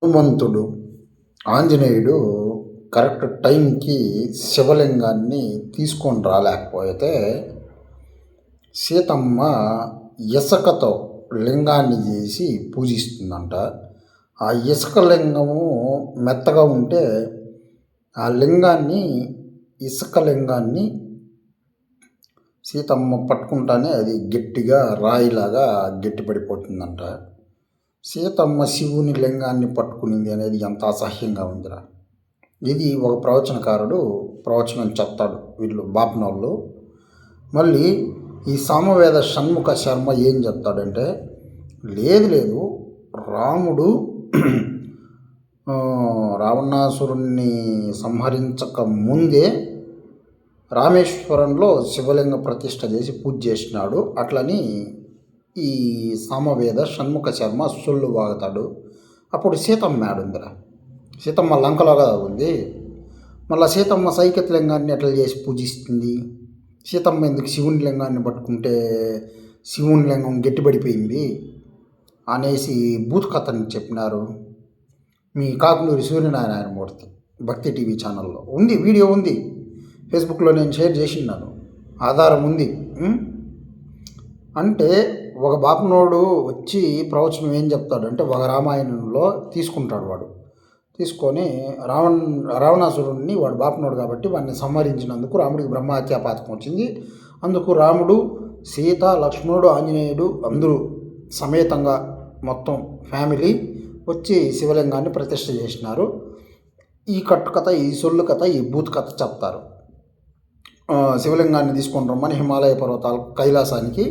హనుమంతుడు ఆంజనేయుడు కరెక్ట్ టైంకి శివలింగాన్ని తీసుకొని రాలేకపోతే సీతమ్మ ఇసుకతో లింగాన్ని చేసి పూజిస్తుందంట. ఆ ఇసుక లింగము మెత్తగా ఉంటే ఆ ఇసుక లింగాన్ని సీతమ్మ పట్టుకుంటానే అది గట్టిగా రాయిలాగా గట్టిపడిపోతుందంట. సీతమ్మ శివుని లింగాన్ని పట్టుకునింది అనేది ఎంత అసహ్యంగా ఉందిరా. ఇది ఒక ప్రవచనకారుడు ప్రవచనం చెప్తాడు, వీళ్ళు బాపనోళ్ళు. మళ్ళీ ఈ సామవేద షణ్ముఖ శర్మ ఏం చెప్తాడంటే, లేదు రాముడు రావణాసురుణ్ణి సంహరించక ముందే రామేశ్వరంలో శివలింగ ప్రతిష్ఠ చేసి పూజ చేసినాడు. అట్లని ఈ సామవేద షణ్ముఖ శర్మ సొల్లు వాగుతాడు. అప్పుడు సీతమ్మ ఆడుందిరా. సీతమ్మ లంకలో కదా ఉంది. మళ్ళీ సీతమ్మ సైకత్ లింగాన్ని ఎట్లా చేసి పూజిస్తుంది? సీతమ్మ ఎందుకు శివుని లింగాన్ని పట్టుకుంటే శివుని లింగం గట్టిపడిపోయింది అనేసి బూత్ కథని చెప్పినారు. మీ కాకునూరి సూర్యనారాయణమూర్తి భక్తి టీవీ ఛానల్లో ఉంది, వీడియో ఉంది, ఫేస్బుక్లో నేను షేర్ చేసినాను, ఆధారం ఉంది. అంటే ఒక బాపనోడు వచ్చి ప్రవచనం ఏం చెప్తాడంటే, ఒక రామాయణంలో తీసుకుంటాడు వాడు, తీసుకొని రావణాసురుడిని, వాడు బాపనోడు కాబట్టి వాడిని సంహరించినందుకు రాముడికి బ్రహ్మహత్యా పాతకం వచ్చింది. అందుకు రాముడు, సీత, లక్ష్మణుడు, ఆంజనేయుడు అందరూ సమేతంగా మొత్తం ఫ్యామిలీ వచ్చి శివలింగాన్ని ప్రతిష్ఠ చేసినారు. ఈ కట్టు కథ, ఈ సొల్లు కథ, ఈ బూత్ కథ చెప్తారు. శివలింగాన్ని తీసుకొని రమ్మని హిమాలయ పర్వతాలకు కైలాసానికి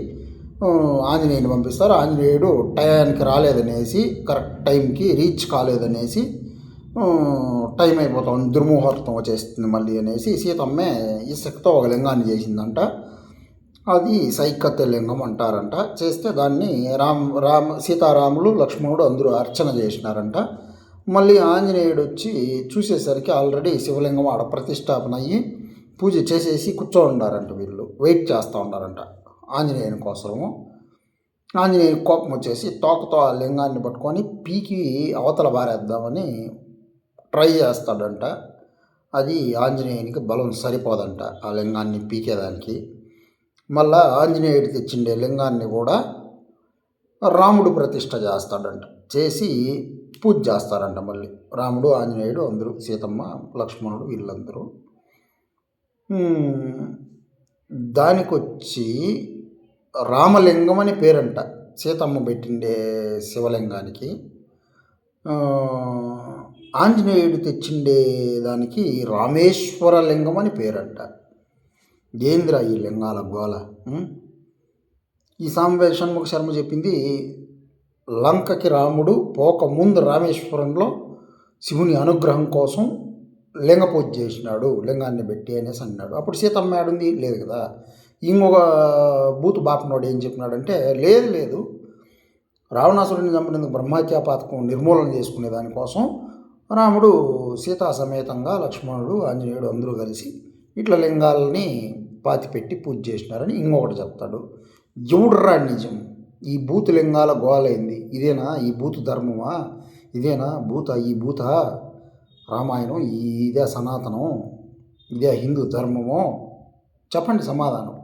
ఆంజనేయుని పంపిస్తారు. ఆంజనేయుడు టయానికి రాలేదనేసి, కరెక్ట్ టైంకి రీచ్ కాలేదనేసి, టైం అయిపోతుంది, దుర్ముహూర్తం వచ్చేస్తుంది మళ్ళీ అనేసి సీతమ్మే ఇసుకతో ఒక లింగాన్ని చేసిందంట. అది సైకత్ లింగం అంటారంట. చేస్తే దాన్ని సీతారాములు, లక్ష్మణుడు అందరూ అర్చన చేసినారంట. మళ్ళీ ఆంజనేయుడు వచ్చి చూసేసరికి ఆల్రెడీ శివలింగం ఆడ ప్రతిష్టాపన అయ్యి పూజ చేసేసి కూర్చో ఉన్నారంట. వీళ్ళు వెయిట్ చేస్తూ ఉన్నారంట ఆంజనేయుని కోసము. ఆంజనేయుని కోపం వచ్చేసి తోకతో ఆ లింగాన్ని పట్టుకొని పీకి అవతల బారేద్దామని ట్రై చేస్తాడంట. అది ఆంజనేయునికి బలం సరిపోదంట ఆ లింగాన్ని పీకేదానికి. మళ్ళా ఆంజనేయుడు తెచ్చిండే లింగాన్ని కూడా రాముడు ప్రతిష్ఠ చేస్తాడంట. చేసి పూజ చేస్తారంట. మళ్ళీ రాముడు, ఆంజనేయుడు అందరూ, సీతమ్మ, లక్ష్మణుడు వీళ్ళందరూ. దానికొచ్చి రామలింగం అని పేరంట సీతమ్మ పెట్టిండే శివలింగానికి. ఆంజనేయుడు తెచ్చిండే దానికి రామేశ్వర లింగం అని పేరంట. ఏంద్రా ఈ లింగాల గోల? ఈ సామవేద షణ్ముఖ శర్మ చెప్పింది, లంకకి రాముడు పోకముందు రామేశ్వరంలో శివుని అనుగ్రహం కోసం లింగ పూజ చేసినాడు, లింగాన్ని పెట్టి అనేసి అన్నాడు. అప్పుడు సీతమ్మ ఆడుంది, లేదు కదా. ఇంకొక బూతు బాపనోడు ఏం చెప్పినాడంటే, లేదు రావణాసురుడిని చంపినందుకు బ్రహ్మహత్యా పాతకం నిర్మూలన చేసుకునే దానికోసం రాముడు సీతా సమేతంగా, లక్ష్మణుడు, ఆంజనేయుడు అందరూ కలిసి ఇట్లా లింగాలని పాతిపెట్టి పూజ చేసినారని ఇంకొకటి చెప్తాడు. ఎవడురా నిజం? ఈ బూతు లింగాల గోలైంది ఇదేనా? ఈ బూతు ధర్మమా? ఇదేనా ఈ భూత రామాయణం? ఇదే సనాతనం? ఇదే హిందూ ధర్మమో? చెప్పండి సమాధానం.